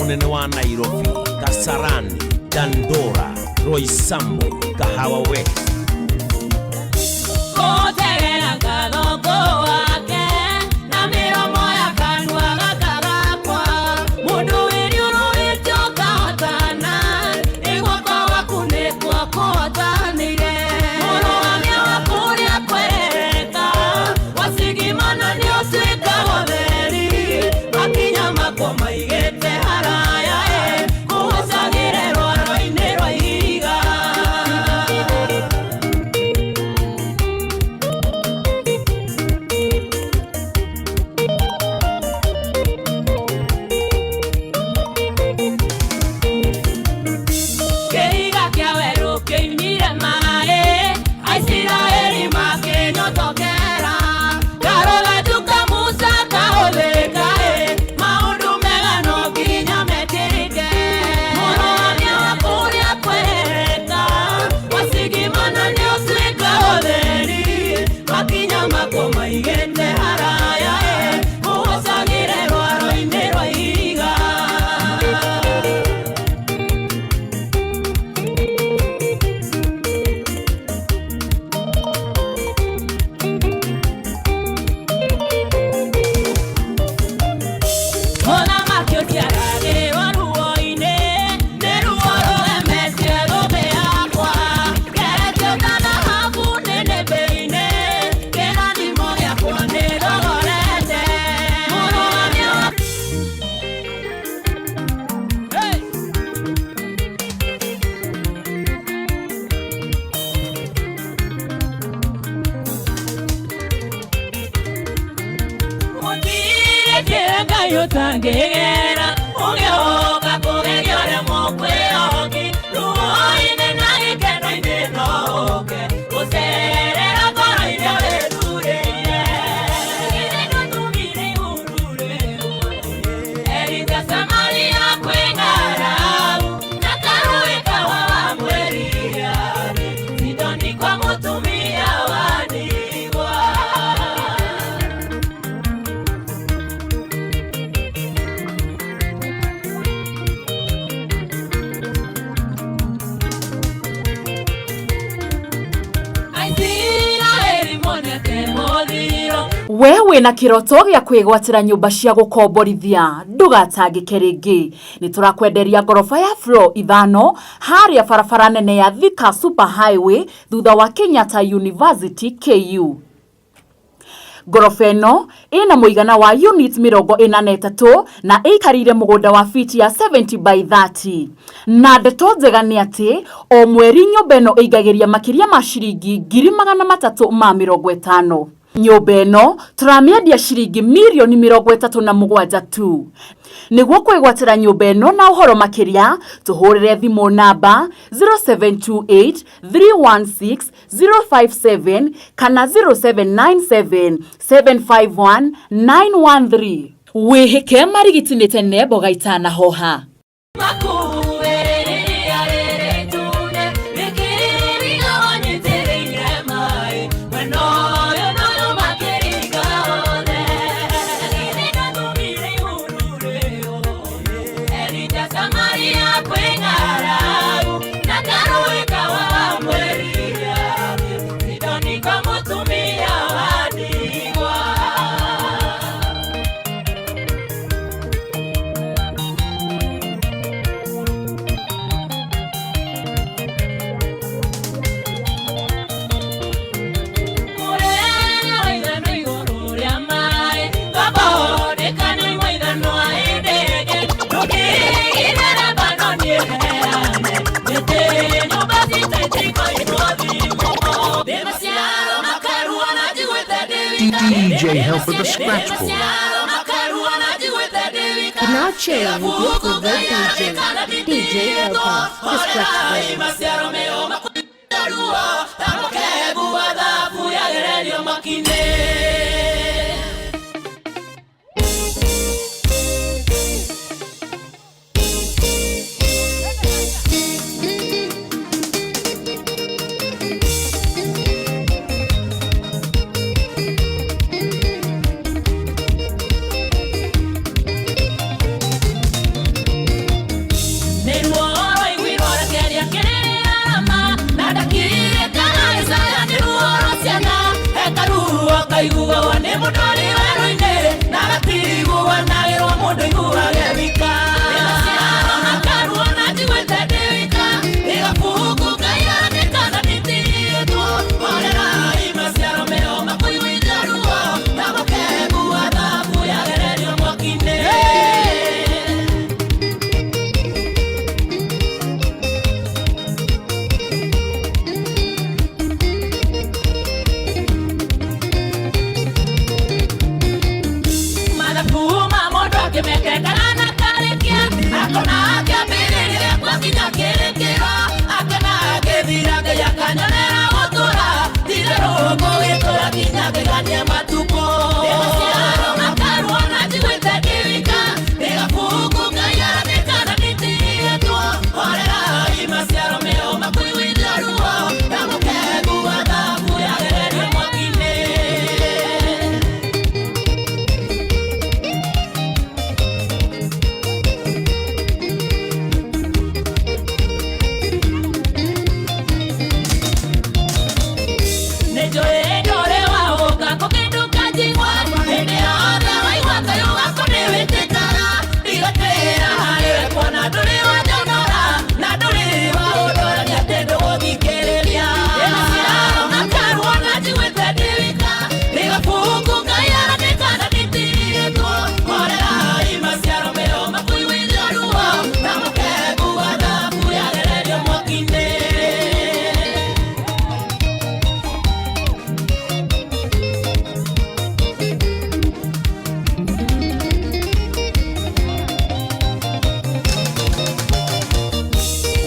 munene wa Nairobi, Kasarani, Dandora, Roysambu, Kahawa West. Yotangera ungeoka kugenyore mokwe oki ruoine na ikeno inenoke userera koro inyore dureire ineno tumire urure erita samaria kwengarau nakaruika wa mweria sidoni kwa mutumia wanigwa. Wewe na kiroto gya kwigwatira nyumba cia gukomborithia ndugatangike ringi ni turakwenderia gorofa ya floor 5 haria barabara nene ya Thika Super Highway thutha wa Kenyatta University KU. Gorofa ĩno ina muigana wa unit 43 na ikarire mugunda wa fiti ya 70 by 30. Na ndeto njega ni ati o mweri nyumba ĩno ĩingagiria makiria ma ciringi 350,000. Nyumba ĩno turamiendia ciringi milioni 37 tu. Niguo kwigwatira nyumba ĩno na uhoro makiria tuhurire thimu namba 0728 316 057 kana 0797 751 913. Wihike marigitini tene boga itana hoha. DJ help with the scratch board. Now chilling with your favorite DJ help the scratch board.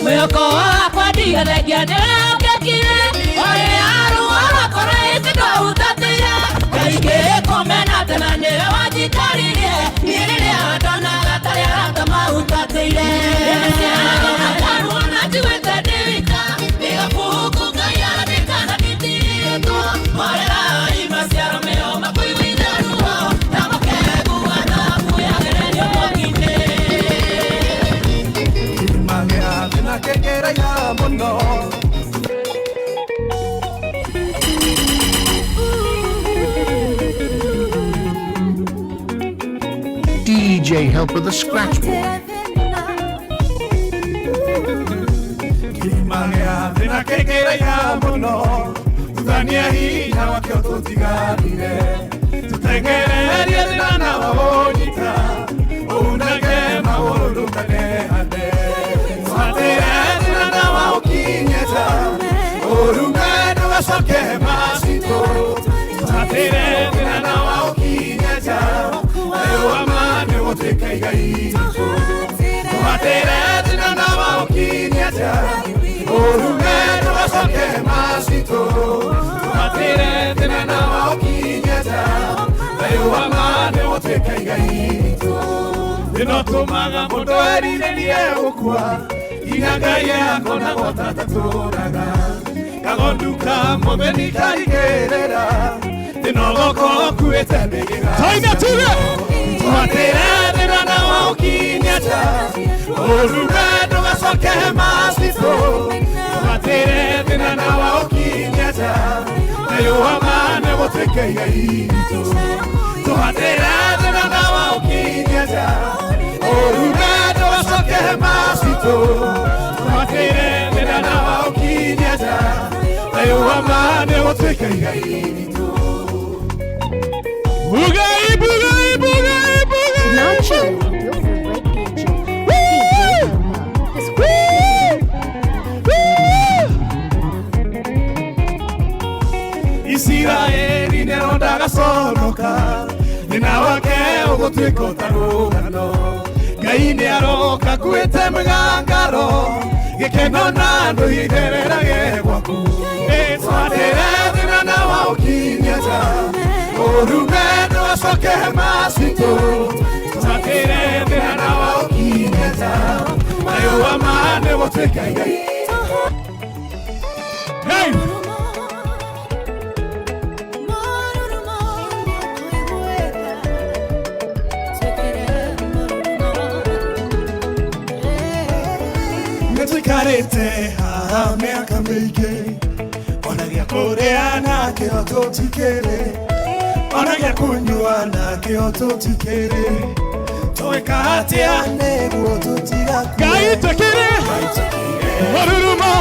mweko wakwa ndigethegia nĩũngĩkire oĩ arũara kũraĩte ndũhutatĩire kaingĩ kũmena tena nĩwe wanjikaririe niĩ rĩrĩa ndonaga tarĩ arata mahutatĩire ndaruona njiguĩte ndĩ wika ndigakuhuku Ngai arandĩka na nditiritwo morera imaciaro mĩo makuiguithe ruo na makegua thabu yagererio mwaki-inĩ magĩa thĩna kĩngĩraiha mũno DJ help with the scratch board. magĩa thĩna kĩngĩraiha mũno thania hinya wakĩo tũtigarire tũtengererie thĩna na wawonyita ũunage maũndũ kanehane twatĩre thĩna na waũkinyĩta ũrume ndũgacoke macitũ twatĩre thĩna na waũkinyĩta ayũama nĩgũtuĩka igai itũ twatĩre thĩna na waũkinyĩta ũrume ndũgacoke macitũ twatĩre thĩna na waũkinyĩta ayũama nĩgũtuĩka igai itũ thĩna ũtũmaga mũndũ erirĩrie gũkua inya Ngai akoragwo tatatũraga kagonduka mũtheni kaigĩrĩra thĩna ũgũkorwo ũkuĩte mĩgĩga twatĩre thĩna na waũkinyĩta ũrume ndũgacoke macitũ twatĩre thĩna na waũkinyĩta ayũama nĩgũtuĩka igai itũ twatĩre thĩna na waũkinyĩta ũrume ndũgacoke macitũ twatĩre thĩna na waũkinyĩta ayũama nĩgũtuĩka igai itũ bugai bugai bugai bugai Now chilling with your favorite DJ, DJ Israeli nĩrondaga conoka thĩna wake ũgũtuĩka ũtarũgano Ngai nĩaroka kuĩte mĩgangaro gĩkeno na andũ ithererage gwaku twatĩre thĩna na waũkinyĩta ũrume ndũgacoke macitũ twatĩre thĩna na waũkinyĩta ayũama nĩgũtuĩka igai Hey! Nĩtũikarĩte haha mĩaka mĩingĩ ona gĩa kũrĩa nakĩo tũtikĩrĩ ona gĩa kũnyua nakĩo tũtikĩrĩ twĩka atĩa nĩguo tũtigakue Ngai tũkĩrĩ mũrurumo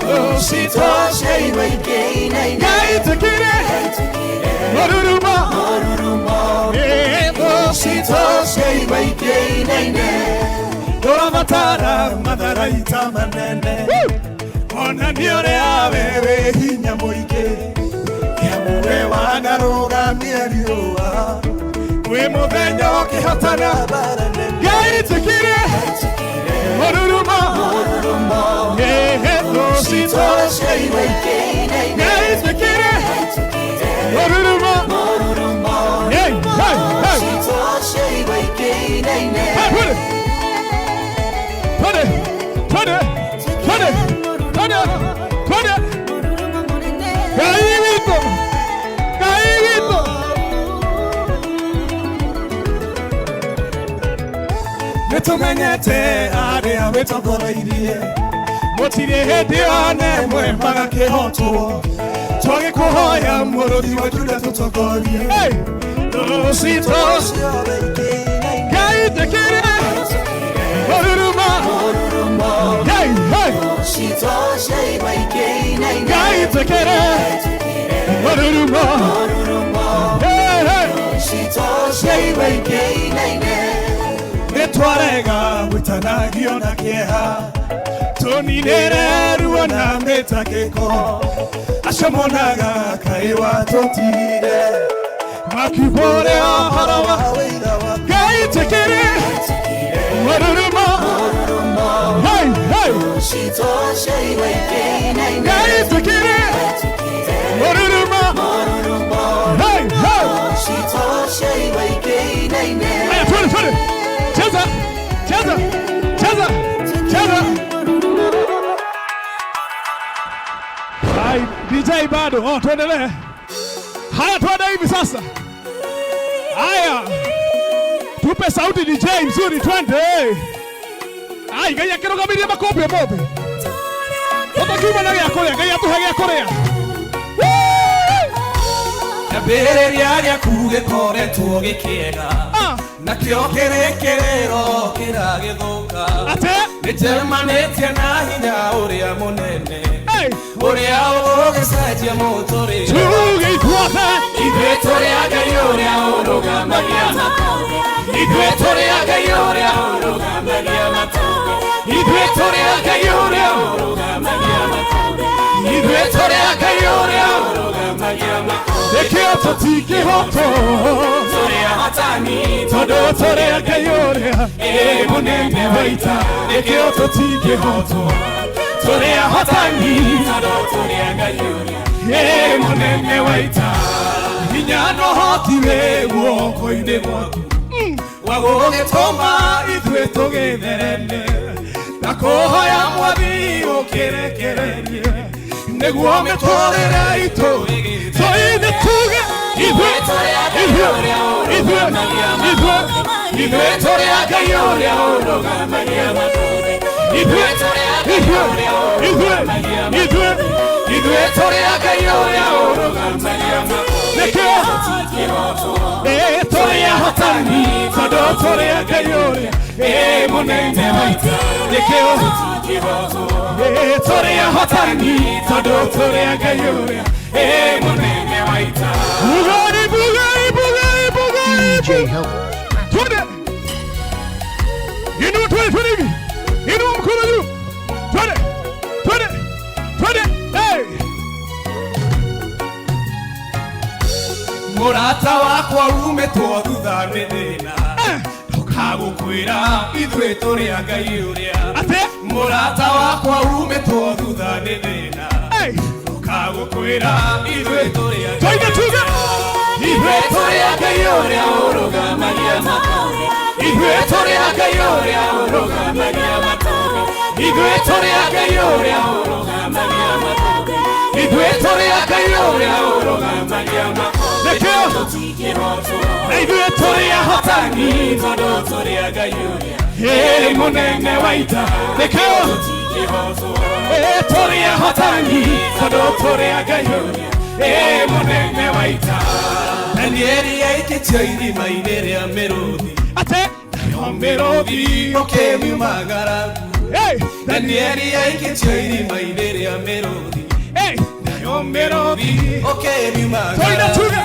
thũ citũ ciaigũikĩinaine Ngai tũkĩrĩ mũrurumo thũ citũ ciaigũikĩinaine tũrabatara matharaita manene ona nĩ ũrĩa wewe hinya mũingĩ nĩamuwe wanarũgamia riũa kwĩ mũthenya ũkĩhotana Ngai tũkĩrĩ mũrurumo thũ citũ ciaigũikĩinaine Ngai tũkĩrĩ mũrurumo citũ ciaigũikĩinaine Nĩtũmenyete arĩa wĩtongoreirie mũtirĩ hĩndĩ ona ĩmwe magakĩhotwo twagĩkũhoya mũrũthi wa Juda tũtongorie thũ citũ Ngai tũkĩrĩ mũrurumo citũ ciaigũikĩinaine Ngai tũkĩrĩ mũrurumo citũ ciaigũikĩinaine nĩtwarega gwĩtanagio na kĩeha tũninĩre ruo na mĩtangĩko acio monaga kaĩ watũtigire makĩbore ũhoro wa wĩra wa Ngai tũkĩrĩ mũrurumo Gai tukire Moruruma Hey hey Aya twende Cheza Cheza Cheza Cheza Hai DJ bado tuendelee. Haya tuende hivi sasa. Haya tupe sauti DJ mzuri twende. Ai gaya kero gamiria makope mobe. Toto kiuma na ya Korea gaya tu hage Korea. Kabereria ya kuge kore tuge kiega. Na kyo kerekerero kiragithuka. Ate Nijemanete na hinya uria munene. Uria ugesajia motore. tuge kwata. Idwetore agayore auroga magia matoge. Idwetore agayore auroga magia matoge. Idwetore agayore auroga magia matoge. Idwetore agayore auroga magia matoge. Dekio totike hoto. Tore hatani Todo tore agayore. munene waita. Dekio totike hoto. Tore hatani tore agayore. Munene waita. Hinyano hotire woko ine mwaku. Wagogitoma Itwe tugitherene. Nakohoya mwathi ukirekererie. Neguo mitwarire itu. Toine tuge. Itwe Idwetore agayore auroga magia matoge. Idwetore agayore auroga magia matoge. Toria hatani. Todo toria gayore. Munene waita. Toria hatani. Todo toria gayore. Munene waita. Bugari bugari bugari bugari. DJ Help. Twende. Inua twende. Inua mkono juu. Twende. Hey. Murata wakwa umetwo thutha nĩ thĩna. Ndũkagũkwĩra ithuĩ tũrĩ a Ngai ũrĩa. Ate. Murata wakwa umetwo thutha nĩ thĩna. Hey. Ndũkagũkwĩra ithuĩ tũrĩ a Ngai. Toine tuge. Ithuĩ tũrĩ a Ngai ũrĩa ũrũgamagia matoge. Ithuĩ tũrĩ a Ngai ũrĩa ũrũgamagia matoge. Ithuĩ tũrĩ a Ngai ũrĩa ũrũgamagia matoge. Ithuĩ tũrĩ a Ngai ũrĩa ũrũgamagia matoge. Ithuĩ tũrĩ ahotani tondũ tũrĩ a Ngai ũrĩa mũnene waita. Tũrĩ ahotani tondũ tũrĩ a Ngai ũrĩa mũnene waita. Danieli aikĩtio irima-inĩ rĩa mĩrũthi. Ate. Nayo mĩrũthi ũkĩmiumagara. Danieli aikĩtio irima-inĩ rĩa mĩrũthi. Nayo mĩrũthi ũkĩmiumagara. Toine tuge.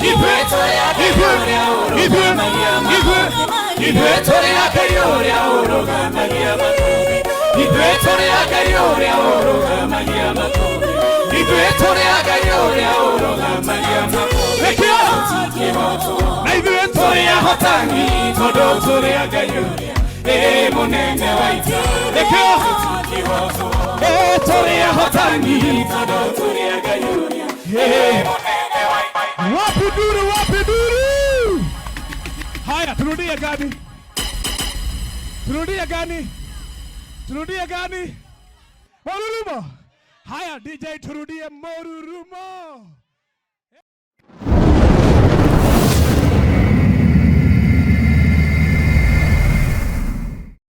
Ithuĩ tũrĩ a Ngai ũrĩa ũrũgamagia matoge. Ithuĩ tũrĩ a Ngai ũrĩa ũrũgamagia matoge. Ithuĩ tũrĩ a Ngai ũrĩa ũrũgamagia matoge. Ithuĩ tũrĩ a Ngai ũrĩa ũrũgamagia matoge. Na ithuĩ tũrĩ ahotani tondũ tũrĩ a Ngai ũrĩa mũnene waita. Tũrĩ ahotani tondũ tũrĩ a Ngai ũrĩa mũnene waita. Wapi duru. Haya turudie gani? Morurumo. Haya DJ turudie Morurumo.